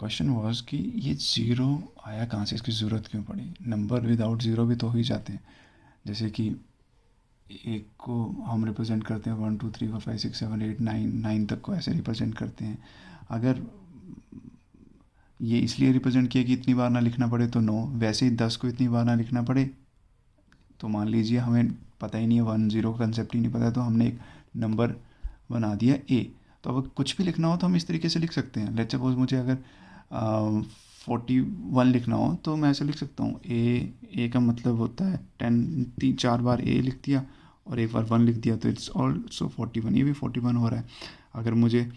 Question was कि ये zero आया कहाँ से, इसकी ज़रूरत क्यों पड़ी। नंबर विदाउट ज़ीरो भी तो हो ही जाते हैं। जैसे कि एक को हम रिप्रेजेंट करते हैं 1 2 3 4 5 6 7 8 9 तक को ऐसे रिप्रेजेंट करते हैं। अगर ये इसलिए रिप्रेजेंट किया कि इतनी बार ना लिखना पड़े तो 9, वैसे ही 10 को इतनी बार ना लिखना पड़े तो मान लीजिए हमें पता ही नहीं है, 1 0 का कंसेप्ट ही नहीं पता है, तो हमने एक नंबर बना दिया ए। तो अब कुछ भी लिखना हो तो हम इस तरीके से लिख सकते हैं। लेट्स सपोज मुझे अगर 41 लिखना हो तो मैं ऐसे लिख सकता हूँ। ए का मतलब होता है 10, 4 बार ए लिख दिया और एक बार 1 लिख दिया तो इट्स ऑल्सो 41। ये भी 41 हो रहा है। अगर मुझे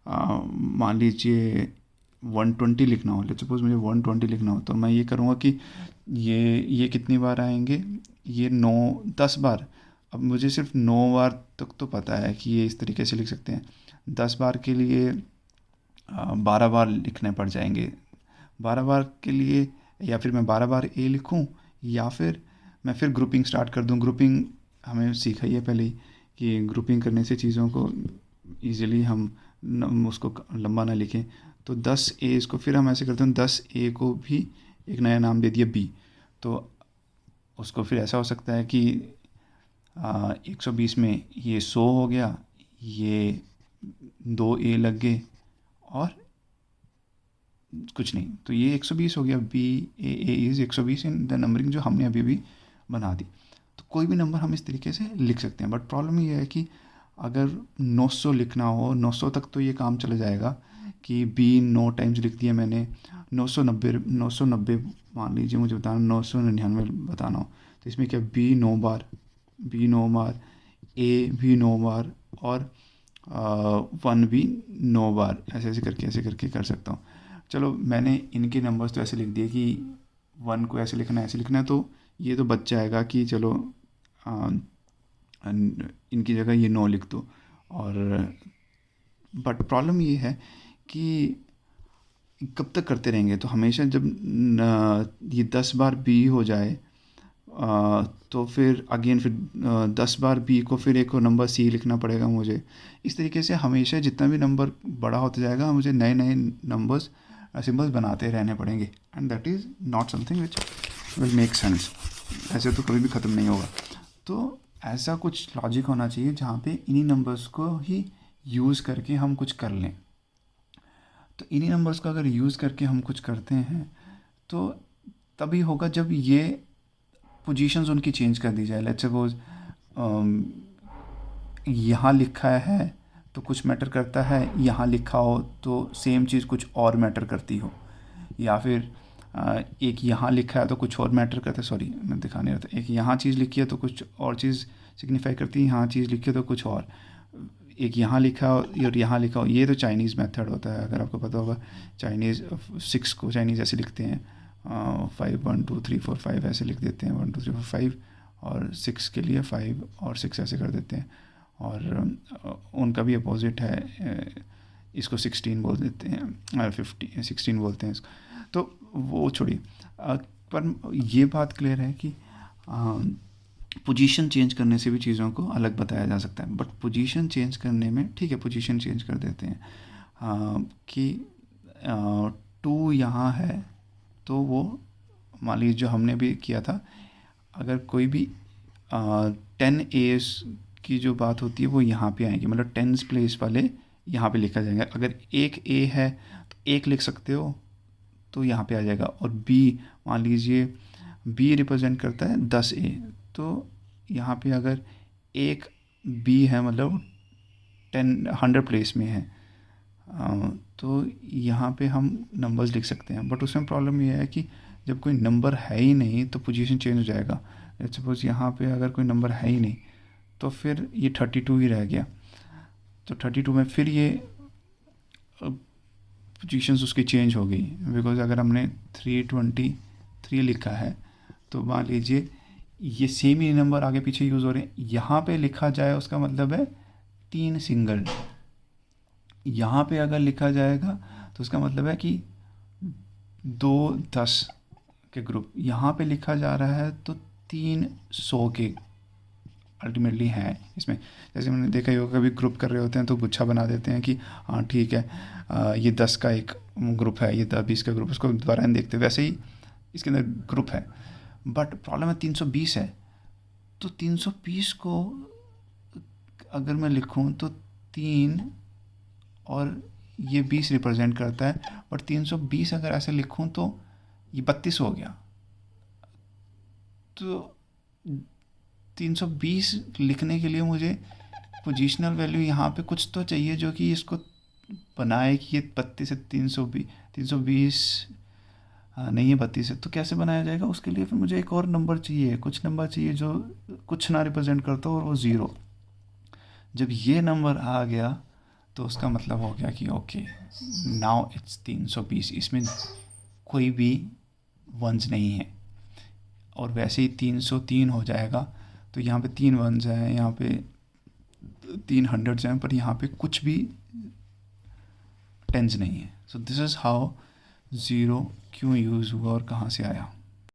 मान लीजिए 120 लिखना हो, लेट्स सपोज मुझे 120 लिखना हो, तो मैं ये करूँगा कि ये कितनी बार आएंगे, ये 9 10 बार। अब मुझे सिर्फ 9 बार तक तो पता है कि ये इस तरीके से लिख सकते हैं। 10 बार के लिए 12 बार लिखने पड़ जाएंगे। 12 बार के लिए या फिर मैं 12 बार ए लिखूं, या फिर मैं फिर ग्रुपिंग स्टार्ट कर दूं। ग्रुपिंग हमें सीखा ही है पहले ही कि ग्रुपिंग करने से चीज़ों को ईज़िली हम उसको लंबा ना लिखें। तो 10 ए, इसको फिर हम ऐसे करते हैं 10 ए को भी एक नया नाम दे दिया बी। तो उसको फिर ऐसा हो सकता है कि 120 में ये 100 हो गया, ये 2 ए लग गए और कुछ नहीं, तो ये 120 हो गया। B A is 120 in the numbering जो हमने अभी भी बना दी। तो कोई भी नंबर हम इस तरीके से लिख सकते हैं। बट प्रॉब्लम ये है कि अगर 900 लिखना हो, 900 तक तो ये काम चला जाएगा कि बी 9 टाइम्स लिख दिया मैंने। 990 मान लीजिए मुझे बताना, 999 बताना हो तो इसमें क्या, बी 9 बार, ए भी 9 बार और 1 भी 9 बार, ऐसे करके कर सकता हूँ। चलो मैंने इनके नंबर्स तो ऐसे लिख दिए कि 1 को ऐसे लिखना है, ऐसे लिखना है, तो ये तो बच जाएगा कि चलो इनकी जगह ये 9 लिख दो। और बट प्रॉब्लम ये है कि कब तक करते रहेंगे। तो हमेशा जब ये 10 बार बी हो जाए तो फिर अगेन फिर 10 बार बी को फिर एक और नंबर सी लिखना पड़ेगा मुझे। इस तरीके से हमेशा जितना भी नंबर बड़ा होता जाएगा मुझे नए नए नंबर्स सिंबल्स बनाते रहने पड़ेंगे, and that is not something which will make sense. ऐसे तो कभी भी ख़त्म नहीं होगा। तो ऐसा कुछ लॉजिक होना चाहिए जहाँ पे इन्हीं नंबर्स को ही यूज़ करके हम कुछ कर लें। तो इन्हीं नंबर्स का अगर यूज़ करके हम कुछ करते हैं तो तभी होगा जब ये पोजीशंस उनकी चेंज कर दी जाए। लेट्स सपोज यहाँ लिखा है तो कुछ मैटर करता है, यहाँ लिखा हो तो सेम चीज़ कुछ और मैटर करती हो, या फिर एक यहाँ लिखा है तो कुछ और मैटर करता है। सॉरी मैं दिखा नहीं रहा था। एक यहाँ चीज़ लिखी है तो कुछ और चीज़ सिग्निफाई करती है, यहाँ चीज़ लिखी है तो कुछ और। एक यहाँ लिखा हो और यहाँ लिखा हो, ये तो चाइनीज़ मेथड होता है, अगर आपको पता होगा। चाइनीज़ 6 को चाइनीज़ ऐसे लिखते हैं, 5 1 2 3 4 5 ऐसे लिख देते हैं, 1 2 3 4 5, और 6 के लिए 5 और 6 ऐसे कर देते हैं। और उनका भी अपोजिट है, इसको 16 बोल देते हैं, 16 बोलते हैं इसको। तो वो छोड़िए, पर ये बात क्लियर है कि पोजीशन चेंज करने से भी चीज़ों को अलग बताया जा सकता है। बट पोजीशन चेंज करने में ठीक है, पोजीशन चेंज कर देते हैं कि 2 यहाँ है तो वो मान लीजिए जो हमने भी किया था, अगर कोई भी 10 एस की जो बात होती है वो यहाँ पे आएगी, मतलब 10 प्लेस वाले यहाँ पे लिखा जाएगा। अगर एक ए है तो एक लिख सकते हो तो यहाँ पे आ जाएगा। और बी मान लीजिए बी रिप्रेजेंट करता है 10 ए, तो यहाँ पे अगर एक बी है मतलब 100 प्लेस में है, तो यहाँ पे हम नंबर्स लिख सकते हैं। बट उसमें प्रॉब्लम ये है कि जब कोई नंबर है ही नहीं तो पोजीशन चेंज हो जाएगा। लेट्स सपोज यहाँ पे अगर कोई नंबर है ही नहीं तो फिर ये 32 ही रह गया। तो 32 में फिर ये पोजीशंस उसकी चेंज हो गई, बिकॉज अगर हमने 323 लिखा है तो मान लीजिए ये सेम ही नंबर आगे पीछे यूज़ हो रहे हैं। यहाँ पे लिखा जाए उसका मतलब है 3 सिंगल। यहाँ पे अगर लिखा जाएगा तो उसका मतलब है कि 2 10 के ग्रुप। यहाँ पे लिखा जा रहा है तो 3 100 के अल्टीमेटली हैं इसमें। जैसे मैंने देखा ही होगा, कभी ग्रुप कर रहे होते हैं तो गुच्छा बना देते हैं कि हाँ ठीक है, ये 10 का एक ग्रुप है, ये 20 का ग्रुप, उसको दोबारा नहीं देखते, वैसे ही इसके अंदर ग्रुप है। बट प्रॉब्लम है 320 है, तो 320 को अगर मैं लिखूं तो 3 और ये 20 रिप्रेजेंट करता है, बट 320 अगर ऐसे लिखूं तो ये 32 हो गया। तो 320 लिखने के लिए मुझे पोजीशनल वैल्यू यहाँ पे कुछ तो चाहिए जो कि इसको बनाए कि ये 32 से 320 नहीं है, 32 है, तो कैसे बनाया जाएगा? उसके लिए फिर मुझे एक और नंबर चाहिए, कुछ नंबर चाहिए जो कुछ ना रिप्रेजेंट करता हो, और वो ज़ीरो। जब ये नंबर आ गया तो उसका मतलब हो गया कि ओके, नाउ इट्स 320, इसमें कोई भी वंस नहीं है। और वैसे ही 303 हो जाएगा, तो यहाँ पे 3 वंस हैं, यहाँ पे 3 हंड्रेड्स हैं, पर यहाँ पे कुछ भी टेंस नहीं है। So this is how zero क्यों यूज़ हुआ और कहाँ से आया।